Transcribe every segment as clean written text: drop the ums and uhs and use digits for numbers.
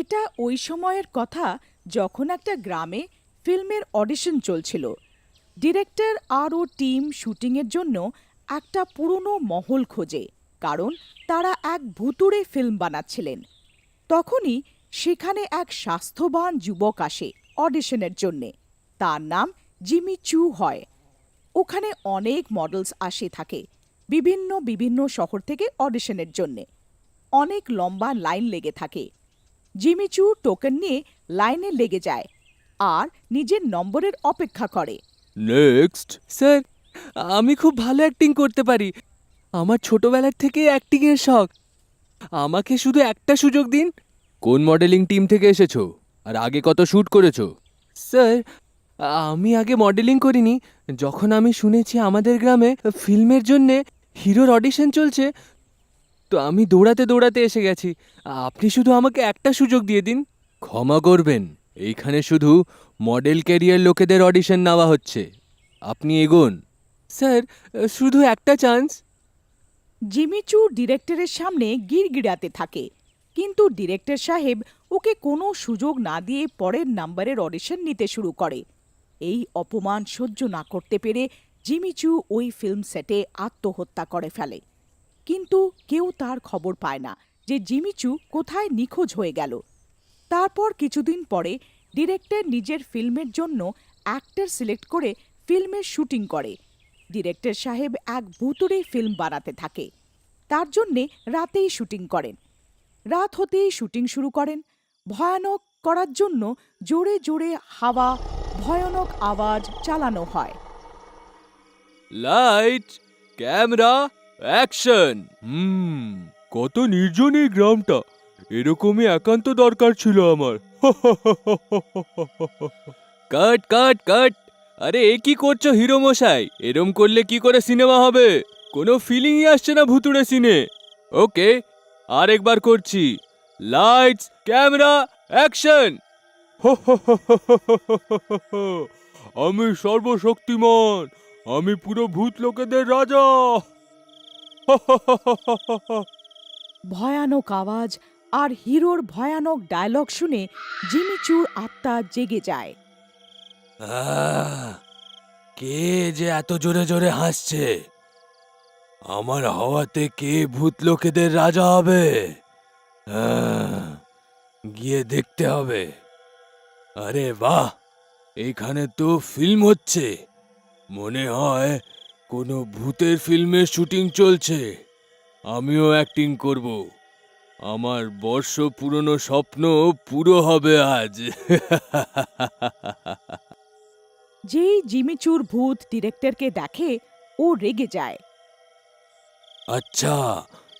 এটা ওই সময়ের কথা যখন একটা গ্রামে ফিল্মের অডিশন চলছিল। ডিরেক্টর আর ও টিম শুটিংয়ের জন্য একটা পুরনো মহল খোঁজে, কারণ তারা এক ভুতুড়ে ফিল্ম বানাচ্ছিলেন। তখনই সেখানে এক স্বাস্থ্যবান যুবক আসে অডিশনের জন্যে। তার নাম জিমি চু হয়। ওখানে অনেক মডেলস আসে থাকে বিভিন্ন বিভিন্ন শহর থেকে অডিশনের জন্যে। অনেক লম্বা লাইন লেগে থাকে। জিমিচু টোকেন নিয়ে লাইনে লেগে যায় আর নিজের নম্বরের অপেক্ষা করে। নেক্সট। স্যার, আমি খুব ভালো অ্যাক্টিং করতে পারি। আমার ছোটবেলার থেকে অ্যাক্টিংয়ের শখ। আমাকে শুধু একটা সুযোগ দিন। কোন মডেলিং টিম থেকে এসেছো আর আগে কত শ্যুট করেছো? স্যার, আমি আগে মডেলিং করিনি। যখন আমি শুনেছি আমাদের গ্রামে ফিল্মের জন্যে হিরোর অডিশন চলছে, তো আমি দৌড়াতে দৌড়াতে এসে গেছি। আপনি শুধু আমাকে একটা সুযোগ দিয়ে দিন। ক্ষমা করবেন, এইখানে শুধু মডেল ক্যারিয়ার লোকেদের অডিশন নেওয়া হচ্ছে। আপনি এগোন। স্যার, শুধু একটা চান্স। জিমিচু ডিরেক্টরের সামনে গিড়গিড়াতে থাকে, কিন্তু ডিরেক্টর সাহেব ওকে কোনো সুযোগ না দিয়ে পরের নাম্বারের অডিশন নিতে শুরু করে। এই অপমান সহ্য না করতে পেরে জিমিচু ওই ফিল্ম সেটে আত্মহত্যা করে ফেলে। কিন্তু কেউ তার খবর পায় না যে জিমিচু কোথায় নিখোঁজ হয়ে গেল। তারপর কিছুদিন পরে ডিরেক্টর নিজের ফিল্মের জন্য অ্যাক্টর সিলেক্ট করে ফিল্মের শুটিং করে। ডিরেক্টর সাহেব এক ভুতুড়ে ফিল্ম বানাতে থাকে। তার জন্যে রাতেই শুটিং করেন। রাত হতেই শুটিং শুরু করেন। ভয়ানক করার জন্য জোরে জোরে হাওয়া, ভয়ানক আওয়াজ চালানো হয়। Light, camera, action. কত নির্জন এই গ্রামটা। এরকমই একান্ত দরকার ছিল আমার। কাট কাট কাট। আরে এ কি করছো হিরো মশাই? এরম করলে কি করে সিনেমা হবে? কোনো ফিলিংই আসছে না ভুতুড়ে সিনে। ওকে, আরেকবার করছি। Lights, camera, action. আমি সর্বশক্তিমান। আমি পুরো ভূত লোকেদের রাজা। ভয়ানক আওয়াজ আর হিরোর ভয়ানক ডায়লগ শুনে জিমিচুর আত্মা জেগে যায়। কে যে এত জোরে জোরে হাসছে? আমার হাওয়াতে কে ভূত লোকেদের রাজা হবে? গিয়ে দেখতে হবে। আরে বাহ, এইখানে তো ফিল্ম হচ্ছে। মনে হয় কোনো ভূতের ফিল্মের শুটিং চলছে। আমিও অ্যাক্টিং করব। আমার বর্ষ পুরনো স্বপ্ন পুরো হবে আজ। যেই জিমিচুর ভূত ডিরেক্টরকে দেখে, ও রেগে যায়। আচ্ছা,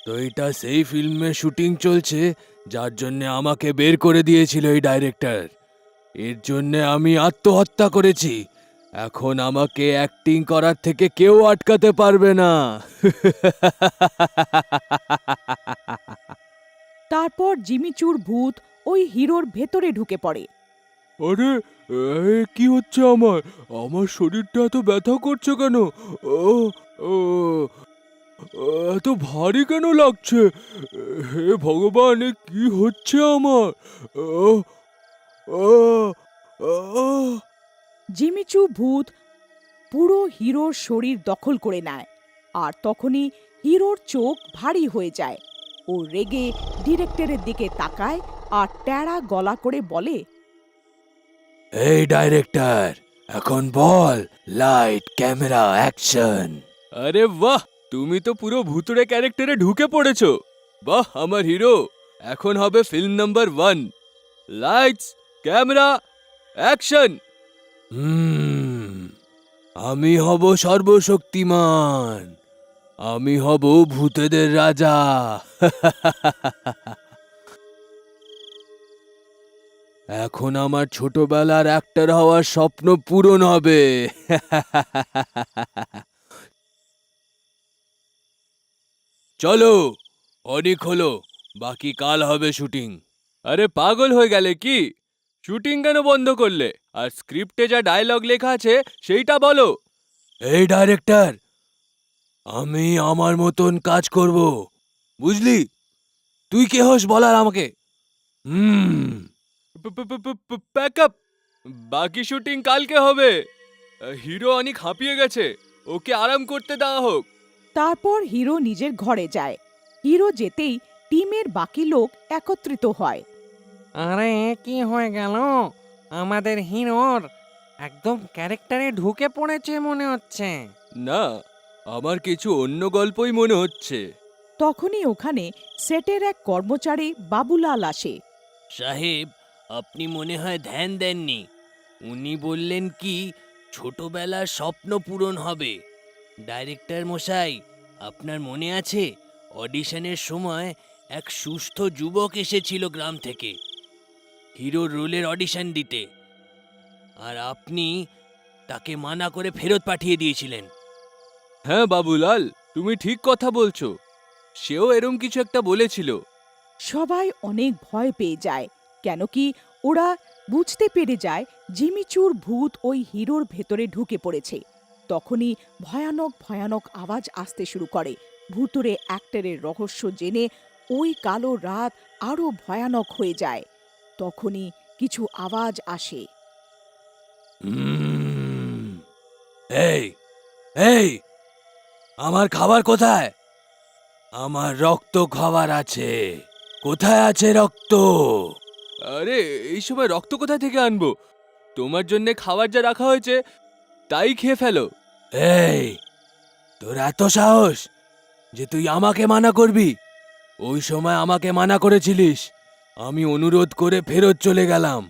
তো এটা সেই ফিল্মের শুটিং চলছে যার জন্য আমাকে বের করে দিয়েছিল এই ডাইরেক্টর। এর জন্য আমি আত্মহত্যা করেছি। এখন আমাকে অ্যাক্টিং করার থেকে কেউ আটকাতে পারবে না। তারপর জিমিচুর ভূত ওই হিরোর ভেতরে ঢুকে পড়ে। আরে, কি হচ্ছে আমার? আমার শরীরটা এত ব্যথা করছে কেন? ও, ও, এত ভারী কেন লাগছে? হে ভগবান, এ কি হচ্ছে আমার? ও, ও, ও। জিমিচু ভূত পুরো হিরোর শরীর দখল করে নেয়। আর তখনই হিরোর চোখ ভারী হয়ে যায়। ও রেগে ডিরেক্টরের দিকে তাকায় আর ট্যাড়া গলা করে বলে, এই ডাইরেক্টর, এখন বল, লাইট, ক্যামেরা, অ্যাকশন। আরে বাহ, তুমি তো পুরো ভুতুড়ে ক্যারেক্টারে ঢুকে পড়েছো। বাহ আমার হিরো। এখন হবে film number 1। Lights, camera, action. আমি হব সর্বশক্তিমান। আমি হব ভূতেদের রাজা। এখন আমার ছোটবেলার অ্যাক্টর হওয়ার স্বপ্ন পূরণ হবে। চলো, অনেক হলো, বাকি কাল হবে শুটিং। আরে পাগল হয়ে গেলে কি? শুটিং কেন বন্ধ করলে? আর স্ক্রিপ্টে যা ডায়লগ লেখা আছে সেইটা বলো। এই ডাইরেক্টর, আমি আমার মতন কাজ করব, বুঝলি? তুই কে হোস বলার আমাকে? হুম, প্যাকআপ। বাকি শুটিং কালকে হবে। হিরো অনেক হাঁপিয়ে গেছে, ওকে আরাম করতে দেওয়া হোক। তারপর হিরো নিজের ঘরে যায়। হিরো যেতেই টিমের বাকি লোক একত্রিত হয়। আরে কি হয়ে গেল? আমাদের হিরোর একদম ক্যারেক্টারে ঢুকে পড়েছে মনে হচ্ছে। না, আমার কিছু অন্য গল্পই মনে হচ্ছে। তখনই ওখানে সেটের এক কর্মচারী বাবুলাল আসে। সাহেব, আপনি মনে হয় ধ্যান দেননি। উনি বললেন কি ছোটবেলার স্বপ্ন পূরণ হবে। ডাইরেক্টর মশাই, আপনার মনে আছে অডিশনের সময় এক সুস্থ যুবক এসেছিল গ্রাম থেকে হিরোর রোলের অডিশন দিতে, আর আপনি তাকে মানা করে ফেরত পাঠিয়ে দিয়েছিলেন। হ্যাঁ বাবুলাল, তুমি ঠিক কথা বলছো। সেও এরম কিছু একটা বলেছিল। সবাই অনেক ভয় পেয়ে যায়, কেন কি ওরা বুঝতে পেরে যায় জিমিচুর ভূত ওই হিরোর ভেতরে ঢুকে পড়েছে। তখনই ভয়ানক ভয়ানক আওয়াজ আসতে শুরু করে। ভুতুরে অ্যাক্টরের রহস্য জেনে ওই কালো রাত আরো ভয়ানক হয়ে যায়। তখনই কিছু আওয়াজ আসে। এই এই আমার খাবার কোথায়? আমার রক্ত খাবার আছে। কোথায় আছে রক্ত? আরে এই সময় রক্ত কোথা থেকে আনবো? তোমার জন্য খাবার যা রাখা হয়েছে তাই খেয়ে ফেলো। এই, তোর এত সাহস যে তুই আমাকে মানা করবি? ওই সময় আমাকে মানা করেছিলিস, আমি অনুরোধ করে ফেরত চলে গেলাম।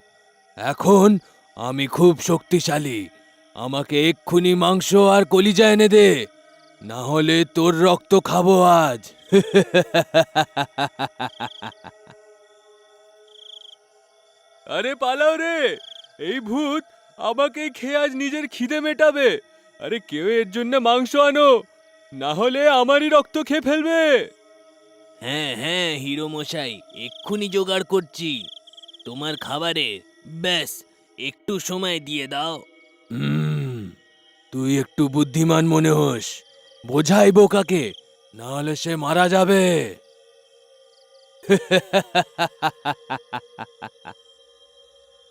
এখন আমি খুব শক্তিশালী। আমাকে এক্ষুনি মাংস আর কলিজা এনে দে, না হলে তোর রক্ত খাবো আজ। আরে পালাও রে, এই ভূত আমাকে খেয়ে আজ নিজের খিদে মেটাবে। আরে কেউ এর জন্য মাংস আনো, না হলে আমারই রক্ত খেয়ে ফেলবে। হ্যাঁ হ্যাঁ হিরো মশাই, এক্ষুনি জোগাড় করছি তোমার খাবারের। ব্যাস একটু সময় দিয়ে দাও। তুই একটু বুদ্ধিমান মনে হোস, বোঝাই বোকাকে, না হলে সে মারা যাবে।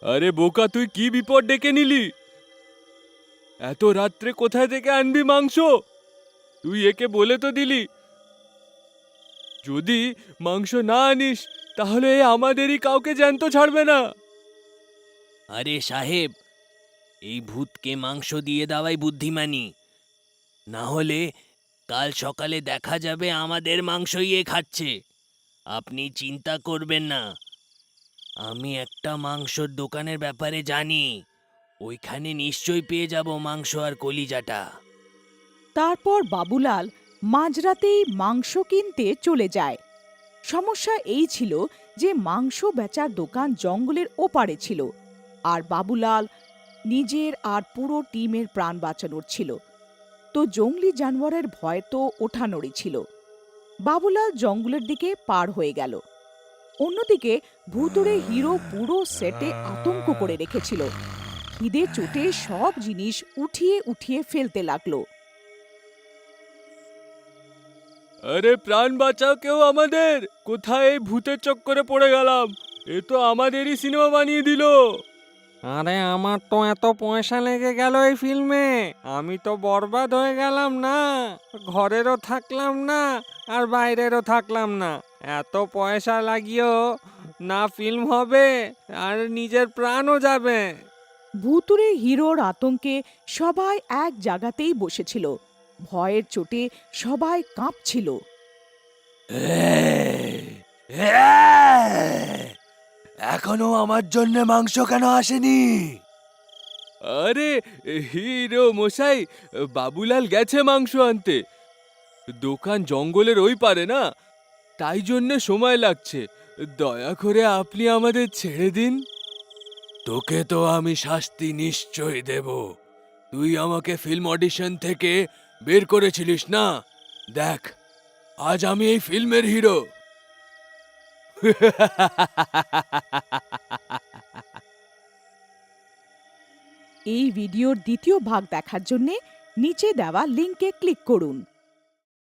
আরে বোকা, তুই কি বিপদ ডেকে নিলি? এত রাত্রে কোথায় থেকে আনবি মাংস? তুই একে বলে তো দিলি যদি মাংস না আনিস তাহলে এ আমাদেরই কাউকে জ্যান্ত ছাড়বে না। আরে সাহেব, এই ভূতকে মাংস দিয়ে দেওয়াই বুদ্ধিমানী, না হলে কাল সকালে দেখা যাবে আমাদের মাংসই এ খাচ্ছে। আপনি চিন্তা করবেন না, আমি একটা মাংসর দোকানের ব্যাপারে জানি, ওইখানে নিশ্চয়ই পেয়ে যাব মাংস আর কলিজাটা। তারপর বাবুলাল মাঝরাতেই মাংস কিনতে চলে যায়। সমস্যা এই ছিল যে মাংস বেচার দোকান জঙ্গলের ওপারে ছিল, আর বাবুলাল নিজের আর পুরো টিমের প্রাণ বাঁচানোর ছিল। তো জঙ্গলি জানোয়ারের ভয় তো ওঠানোরই ছিল। বাবুলাল জঙ্গলের দিকে পার হয়ে গেল। অন্যদিকে ভুতুড়ে হিরো পুরো সেটে আতঙ্ক করে রেখেছিল। খিদে চোটে সব জিনিস উঠিয়ে উঠিয়ে ফেলতে লাগলো। আরে প্রাণ বাঁচাও কেউ আমাদের! কোথায় এই ভূতের চক্করে পড়ে গেলাম? এ তো আমাদেরই সিনেমা বানিয়ে দিল। আরে আমার তো এত পয়সা লেগে গেল এই ফিল্মে, আমি তো বরবাদ হয়ে গেলাম না। ঘরেরও থাকলাম না আর বাইরেরও থাকলাম না। এত পয়সা লাগিয়েও না ফিল্ম হবে আর নিজের প্রাণও যাবে। ভুতুড়ে হিরোর আতঙ্কে সবাই এক জায়গাতেই বসেছিল। ভয়ের চোটে সবাই কাঁপছিল। এখনো আমার জন্য মাংস কেন আসেনি? আরে হিরো মশাই, বাবুলাল গেছে মাংস আনতে। দোকান জঙ্গলের ওই পারে না, তাই জন্য সময় লাগছে। দয়া করে আপনি আমাদের ছেড়ে দিন। তোকে তো আমি শাস্তি নিশ্চয় দেব। তুই আমাকে ফিল্ম অডিশন থেকে বের করেছিলিস না? দেখ, আজ আমি এই ফিল্মের হিরো। এই ভিডিওর দ্বিতীয় ভাগ দেখার জন্য নিচে দেওয়া লিংকে ক্লিক করুন।